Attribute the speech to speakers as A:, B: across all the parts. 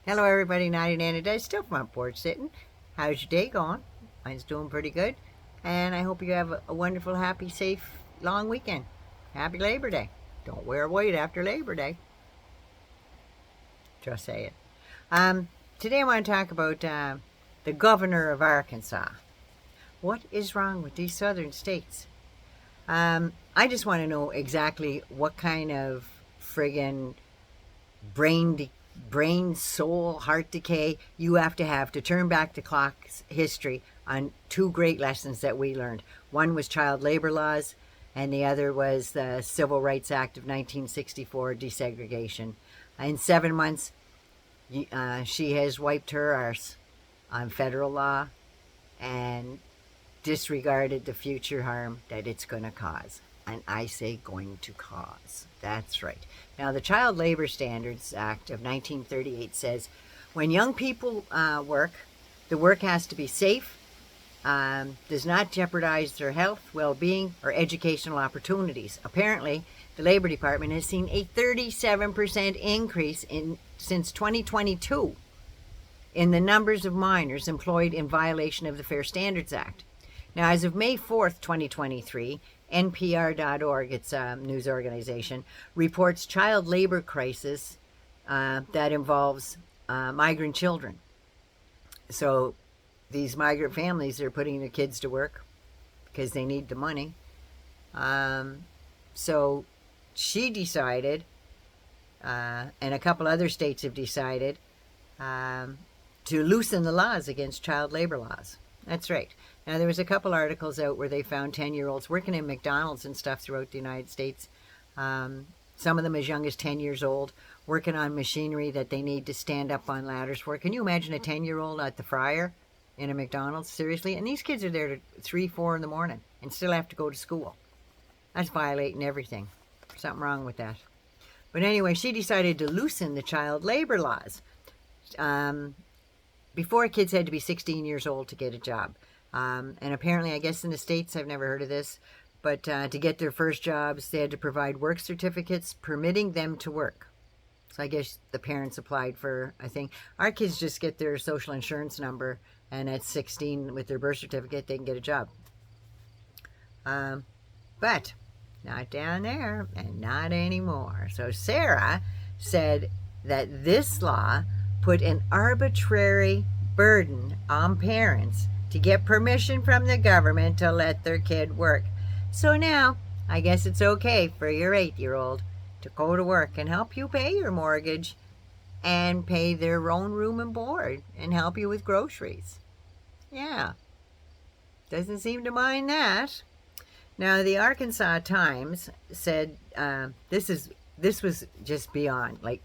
A: Hello everybody, Naughty Nana Does, still from my porch sitting. How's your day going? Mine's doing pretty good. And I hope you have a wonderful, happy, safe, long weekend. Happy Labor Day. Don't wear white after Labor Day. Just say it. Today I want to talk about the governor of Arkansas. What is wrong with these southern states? I just want to know exactly what kind of friggin' brain, soul, heart decay you have to turn back the clock's history on two great lessons that we learned. One was child labor laws, and the other was the Civil Rights Act of 1964, desegregation. In 7 months, she has wiped her arse on federal law and disregarded the future harm that it's going to cause. And I say going to cause. That's right. Now, the Child Labor Standards Act of 1938 says when young people work, the work has to be safe, does not jeopardize their health, well-being, or educational opportunities. Apparently, the Labor Department has seen a 37% increase since 2022 in the numbers of minors employed in violation of the Fair Standards Act. Now, as of May 4th, 2023, NPR.org, it's a news organization, reports child labor crisis that involves migrant children. So these migrant families are putting their kids to work because they need the money. So she decided, and a couple other states have decided, to loosen the laws against child labor laws. That's right. Now, there was a couple articles out where they found 10-year-olds working in McDonald's and stuff throughout the United States. Some of them as young as 10 years old, working on machinery that they need to stand up on ladders for. Can you imagine a 10-year-old at the fryer in a McDonald's? Seriously? And these kids are there at 3, 4 in the morning and still have to go to school. That's violating everything. Something wrong with that. But anyway, she decided to loosen the child labor laws. Before, kids had to be 16 years old to get a job. And apparently, I guess in the States, I've never heard of this, but to get their first jobs, they had to provide work certificates permitting them to work. So I guess the parents applied for a thing. Our kids just get their social insurance number, and at 16, with their birth certificate, they can get a job. But not down there, and not anymore. So Sarah said that this law put an arbitrary burden on parents to get permission from the government to let their kid work. So now, I guess it's okay for your 8-year-old to go to work and help you pay your mortgage and pay their own room and board and help you with groceries. Yeah, doesn't seem to mind that. Now, the Arkansas Times said this was just beyond, like,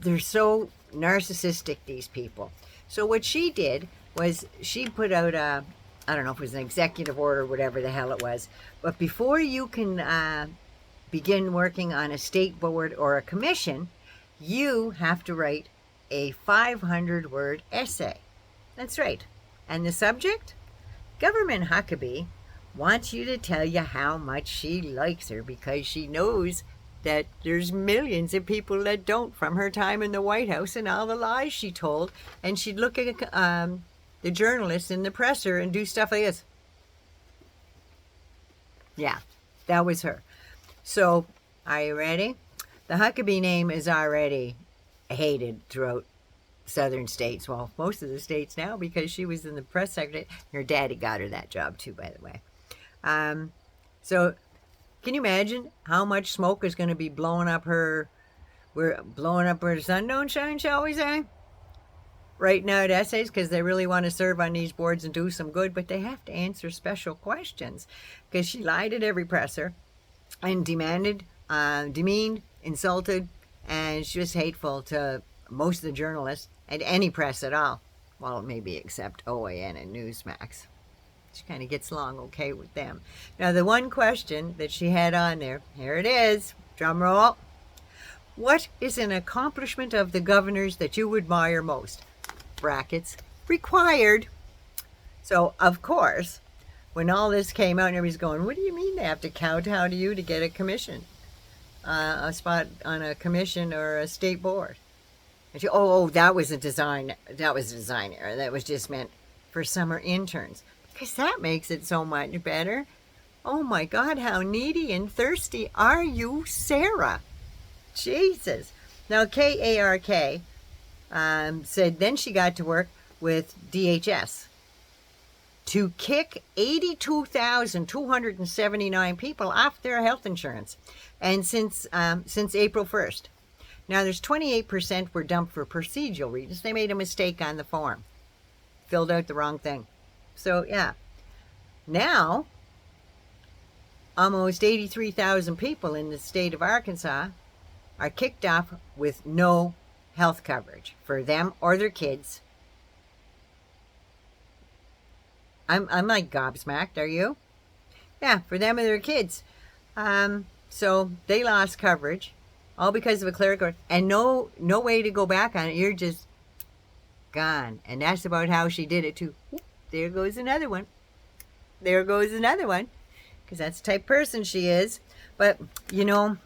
A: they're so narcissistic, these people. So what she did was she put out I don't know if it was an executive order, whatever the hell it was, but before you can begin working on a state board or a commission, you have to write a 500-word essay. That's right. And the subject? Government Huckabee wants you to tell you how much she likes her because she knows that there's millions of people that don't from her time in the White House and all the lies she told. And she'd look at the journalists and the presser and do stuff like this. Yeah, that was her. So, are you ready? The Huckabee name is already hated throughout southern states. Well, most of the states now, because she was in the press secretary. Her daddy got her that job too, by the way. So, can you imagine how much smoke is going to be blowing up her? We're blowing up where the sun don't shine, shall we say? Writing out essays because they really want to serve on these boards and do some good, but they have to answer special questions because she lied at every presser and demeaned, insulted, and she was hateful to most of the journalists and any press at all. Well, maybe except OAN and Newsmax. She kind of gets along okay with them. Now, the one question that she had on there, here it is, drum roll. What is an accomplishment of the governor's that you admire most? Brackets, required. So, of course, when all this came out and everybody's going, what do you mean they have to kowtow to you to get a commission? A spot on a commission or a state board? And she, oh, that was a design error. That was just meant for summer interns. Because that makes it so much better. Oh my God, how needy and thirsty are you, Sarah? Jesus. Now, KARK said then she got to work with DHS to kick 82,279 people off their health insurance, and since April 1st. Now, there's 28% were dumped for procedural reasons. They made a mistake on the form, filled out the wrong thing. So, yeah. Now, almost 83,000 people in the state of Arkansas are kicked off with no health coverage for them or their kids. I'm like gobsmacked, are you? Yeah, for them and their kids. So they lost coverage, all because of a clerical, and no way to go back on it. You're just gone. And that's about how she did it too. There goes another one. There goes another one. Because that's the type of person she is. But, you know,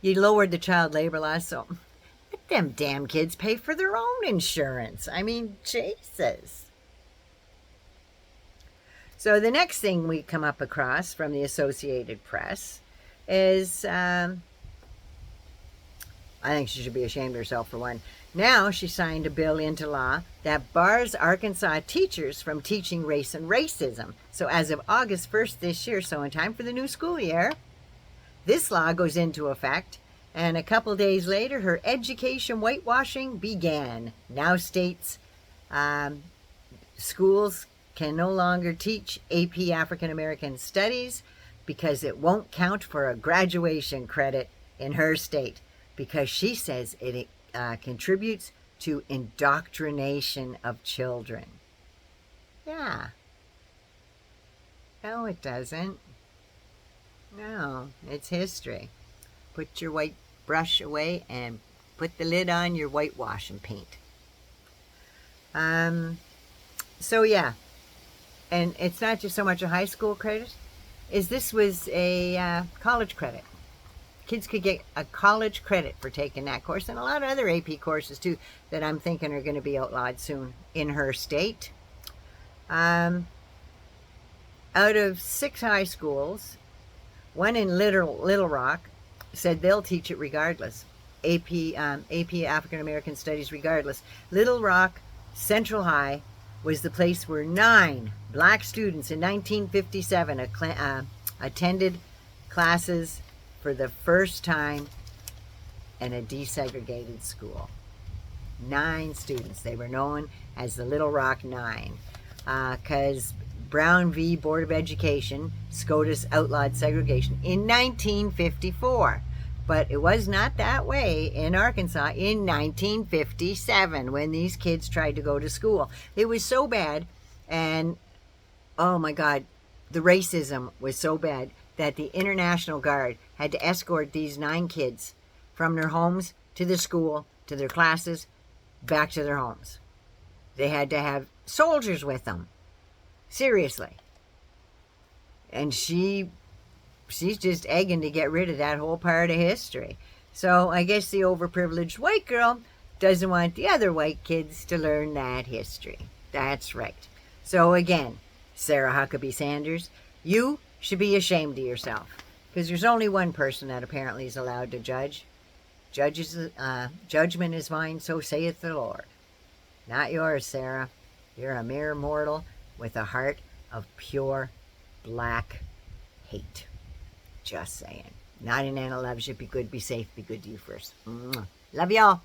A: you lowered the child labor law, so let them damn kids pay for their own insurance. I mean, Jesus. So the next thing we come up across from the Associated Press is, I think she should be ashamed of herself for one. Now she signed a bill into law that bars Arkansas teachers from teaching race and racism. So as of August 1st this year, so in time for the new school year, this law goes into effect. And a couple days later, her education whitewashing began. Now states schools can no longer teach AP African American Studies because it won't count for a graduation credit in her state, because she says it contributes to indoctrination of children. Yeah. No, it doesn't. No, it's history. Put your white brush away and put the lid on your whitewash and paint. So yeah, and it's not just so much a high school credit, this was a college credit. Kids could get a college credit for taking that course, and a lot of other AP courses too that I'm thinking are going to be outlawed soon in her state. Out of 6 high schools, one in Little Rock said they'll teach it regardless. AP African American Studies regardless. Little Rock Central High was the place where 9 black students in 1957 attended classes for the first time in a desegregated school. 9 students. They were known as the Little Rock 9 because Brown v. Board of Education, SCOTUS outlawed segregation in 1954. But it was not that way in Arkansas in 1957 when these kids tried to go to school. It was so bad, and oh my God, the racism was so bad that the International Guard had to escort these 9 kids from their homes to the school, to their classes, back to their homes. They had to have soldiers with them. Seriously. And she's just egging to get rid of that whole part of history. So I guess the overprivileged white girl doesn't want the other white kids to learn that history. That's right. So again, Sarah Huckabee Sanders, you should be ashamed of yourself, because there's only one person that apparently is allowed to judge. Judgment is mine, so saith the Lord. Not yours, Sarah. You're a mere mortal with a heart of pure black hate. Just saying. 99 loves you. Be good, be safe, be good to you first. Love y'all.